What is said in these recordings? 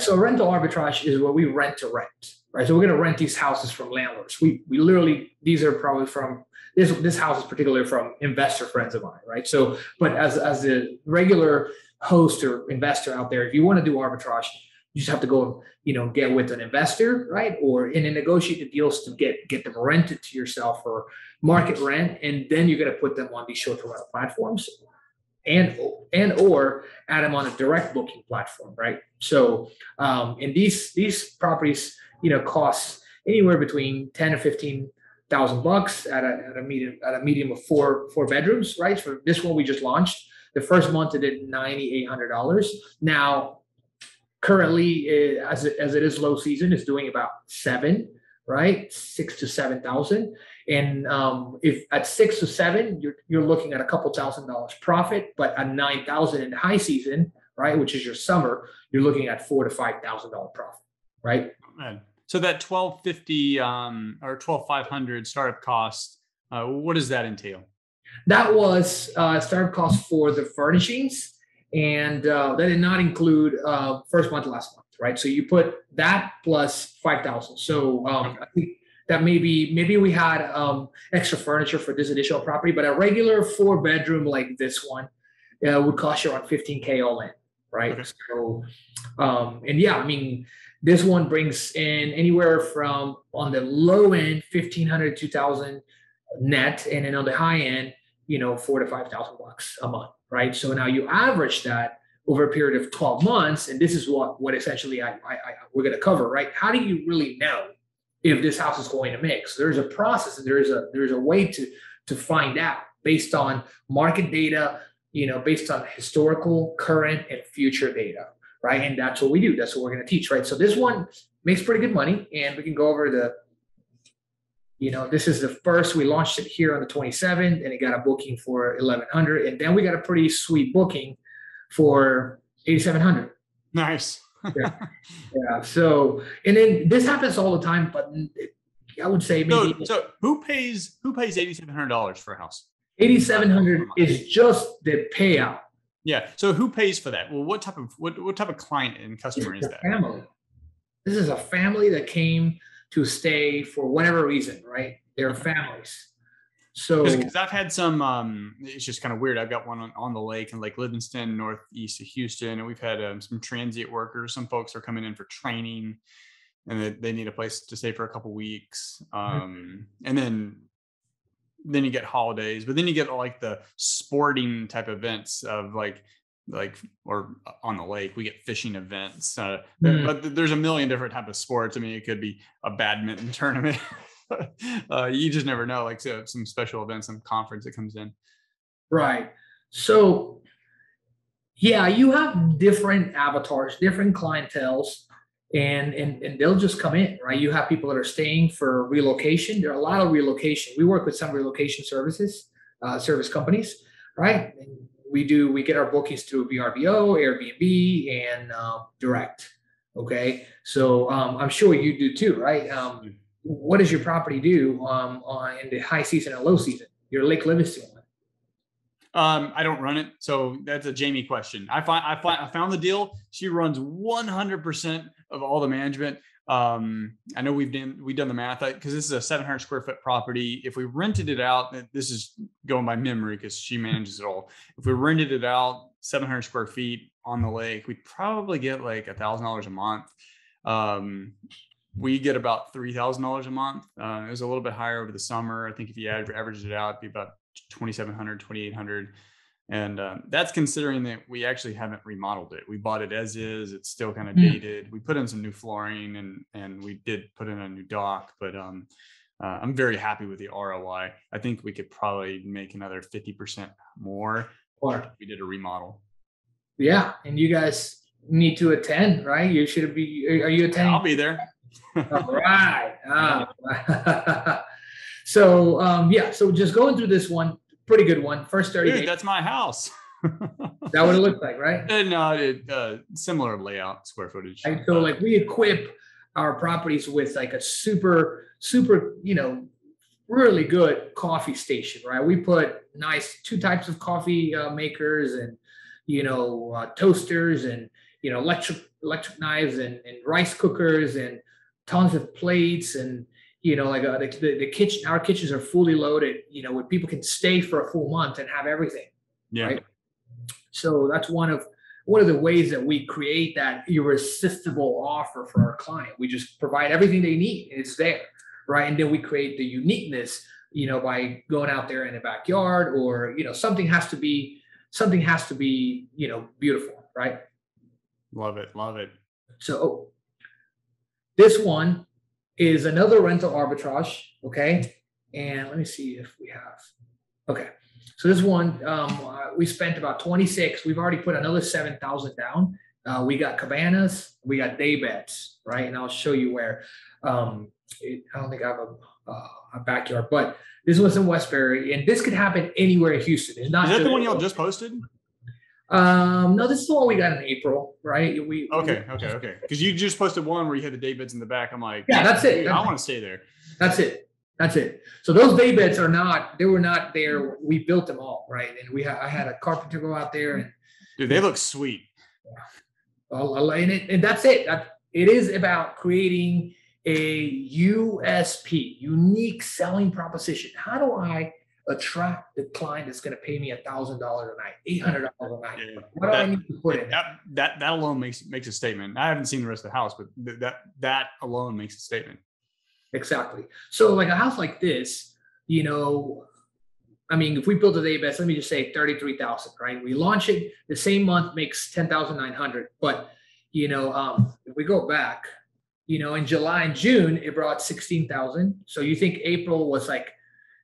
So rental arbitrage is what we rent to rent, right? So we're going to rent these houses from landlords. We literally, these are probably from this house is particularly from investor friends of mine, right? So, but as a regular host or investor out there, if you want to do arbitrage, you just have to go, get with an investor, right? Or in a negotiated deals to get them rented to yourself for market rent, and then you're going to put them on these short-term rental platforms, and or add them on a direct booking platform, right? So, and these properties, cost anywhere between 10 to 15,000 bucks at a medium of four bedrooms, right? For this one we just launched, the first month it did $9,800. Now, currently, as it is low season, it's doing about seven, right? 6 to 7,000. And if at 6 to 7, you're looking at a couple $1,000s profit, but at 9,000 in the high season, right, which is your summer, you're looking at $4,000 to $5,000 profit, right? Man. So that $1,250 or $1,250 startup cost, what does that entail? That was startup cost for the furnishings, and that did not include first month, last month, right? So you put that plus 5,000. So I think that maybe we had extra furniture for this additional property, but a regular 4-bedroom like this one would cost you around 15K all in, right? Okay. So, and yeah, I mean, this one brings in anywhere from, on the low end, 1,500, 2,000 net, and then on the high end, $4,000 to $5,000 a month, right? So now you average that over a period of 12 months, and this is what essentially we're going to cover, right? How do you really know if this house is going to make? So there's a process, and there's a way to find out based on market data, based on historical, current, and future data, right? And that's what we do. That's what we're going to teach, right? So this one makes pretty good money, and we can go over this is the first. We launched it here on the 27th, and it got a booking for 1,100, and then we got a pretty sweet booking for 8,700. Nice. Yeah. So, and then this happens all the time, but I would say maybe. So who pays $8,700 for a house? 8,700 is just the payout. Yeah. So who pays for that? Well, what type of client and customer is that? Family. This is a family that came to stay for whatever reason, right? They're families. So, because I've had some, it's just kind of weird. I've got one on the lake in Lake Livingston, northeast of Houston, and we've had some transient workers. Some folks are coming in for training, and they need a place to stay for a couple weeks. And then you get holidays, but then you get like the sporting type events of or on the lake, we get fishing events. But there's a million different types of sports. I mean, it could be a badminton tournament. You just never know, some special events, some conference that comes in. Right. So yeah, you have different avatars, different clienteles, and they'll just come in, right? You have people that are staying for relocation. There are a lot of relocation. We work with some relocation service companies, right? And we get our bookings through VRBO, Airbnb, and direct. Okay. So I'm sure you do too, right? What does your property do in the high season and low season? Your Lake Livingston one. I don't run it, so that's a Jamie question. I found the deal. She runs 100% of all the management. I know we've done the math because this is a 700 square foot property. If we rented it out, this is going by memory because she manages it all. If we rented it out 700 square feet on the lake, we'd probably get like $1,000 a month. We get about $3,000 a month. It was a little bit higher over the summer. I think if you averaged it out, it'd be about 2,700, 2,800. And that's considering that we actually haven't remodeled it. We bought it as is. It's still kind of dated. We put in some new flooring and we did put in a new dock, but I'm very happy with the ROI. I think we could probably make another 50% more if we did a remodel. Yeah. And you guys need to attend, right? You should be, are you attending? I'll be there. All right. So, so just going through this one, pretty good one. First 30 days. That's my house. That what it looked like, right? No, similar layout, square footage. Right? So we equip our properties with a super, really good coffee station, right? We put nice 2 types of coffee makers and, toasters and electric knives and rice cookers and tons of plates and like the kitchen. Our kitchens are fully loaded. Where people can stay for a full month and have everything. Yeah. Right. So that's one of the ways that we create that irresistible offer for our client. We just provide everything they need, and it's there, right? And then we create the uniqueness, by going out there in the backyard, or something has to be beautiful, right? Love it. So this one is another rental arbitrage, okay? And let me see if we have. Okay. So this one, we spent about 26. We've already put another 7,000 down. We got cabanas, we got day beds, right? And I'll show you where. I don't think I have a backyard, but this was in Westbury, and this could happen anywhere in Houston. It's not. Is that the one y'all just posted? No, this is the one we got in April, right? Okay. Because you just posted one where you had the day beds in the back. I'm like, yeah, that's it. I want to stay there. That's it. So those day beds were not there. We built them all, right? And I had a carpenter go out there, and dude, they look sweet. And that's it. It is about creating a USP, unique selling proposition. How do I attract the client that's going to pay me $1,000 a night, $800 a night? Yeah, what do I need to put in? That alone makes a statement. I haven't seen the rest of the house, but that alone makes a statement. Exactly. So like a house like this, if we build a day best, let me just say 33,000, right? We launch it the same month, makes 10,900. But if we go back, in July and June, it brought 16,000. So you think April was like,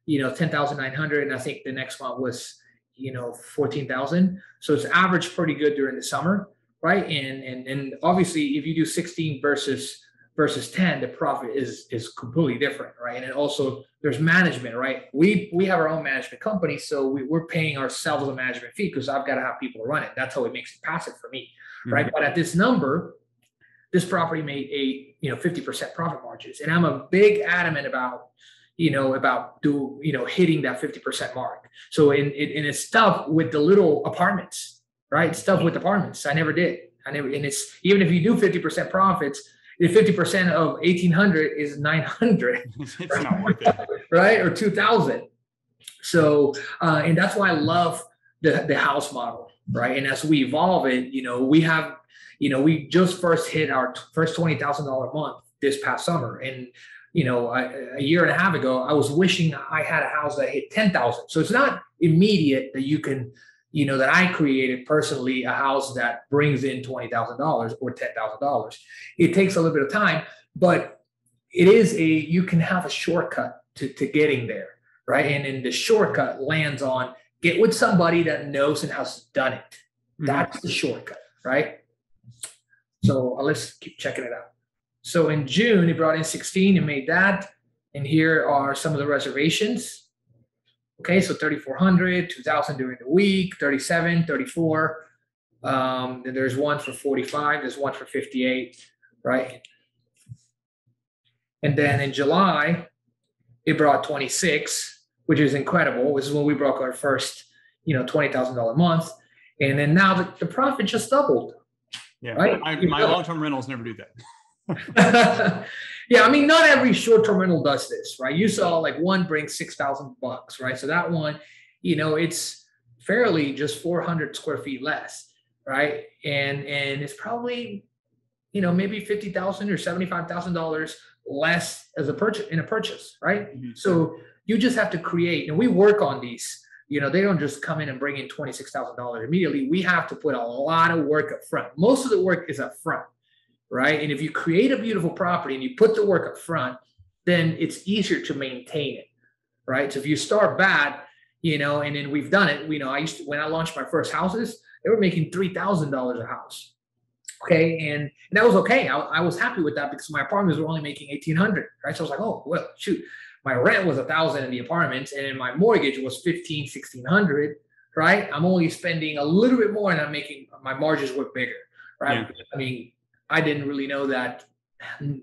10,900, and I think the next one was, 14,000. So it's averaged pretty good during the summer, right? And obviously, if you do 16 versus 10, the profit is completely different, right? And then also there's management, right? We have our own management company, so we're paying ourselves a management fee because I've got to have people to run it. That's how it makes it passive for me, right? Mm-hmm. But at this number, this property made 50% profit margins, and I'm a big adamant about hitting that 50% mark. So and it's stuff with the little apartments, right? Stuff with apartments. I never did. And it's even if you do 50% profits, the 50% of 1,800 is 900. It's not worth it, right? Or 2,000. So and that's why I love the house model, right? And as we evolve it, we have. We just first hit our first $20,000 a month this past summer. And, a year and a half ago, I was wishing I had a house that hit 10,000. So it's not immediate that you can, that I created personally a house that brings in $20,000 or $10,000. It takes a little bit of time, but you can have a shortcut to getting there, right? And then the shortcut lands on get with somebody that knows and has done it. That's the shortcut, right? So let's keep checking it out. So in June, it brought in 16 and made that. And here are some of the reservations. Okay, so 3,400, 2,000 during the week, 37, 34. Then there's one for 45. There's one for 58, right? And then in July, it brought 26, which is incredible. This is when we broke our first, $20,000 a month. And then now the profit just doubled. Yeah, right? My long-term rentals never do that. Yeah, not every short-term rental does this, right? You saw like one brings $6,000, right? So that one, it's fairly just 400 square feet less, right? And it's probably, maybe $50,000 or $75,000 less as a purchase, right? Mm-hmm. So you just have to create, and we work on these. They don't just come in and bring in $26,000 immediately. We have to put a lot of work up front. Most of the work is up front, right? And if you create a beautiful property and you put the work up front, then it's easier to maintain it, right? So if you start bad, and then we've done it. When I launched my first houses, they were making $3,000 a house. Okay, and that was okay. I was happy with that because my apartments were only making $1,800, right? So I was like, oh well, shoot. My rent was $1,000 in the apartments, and then my mortgage was $1,600, right? I'm only spending a little bit more, and I'm making my margins work bigger, right? Yeah. I didn't really know that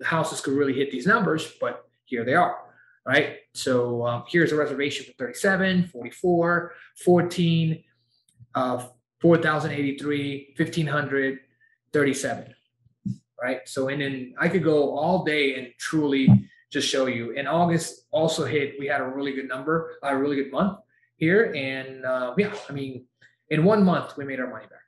houses could really hit these numbers, but here they are, right? So here's a reservation for 37, 44, 14, 4,083, 1,500, 37, right? So, and then I could go all day and truly just show you. And August also hit, we had a really good number, a really good month here. And yeah, I mean, in 1 month, we made our money back.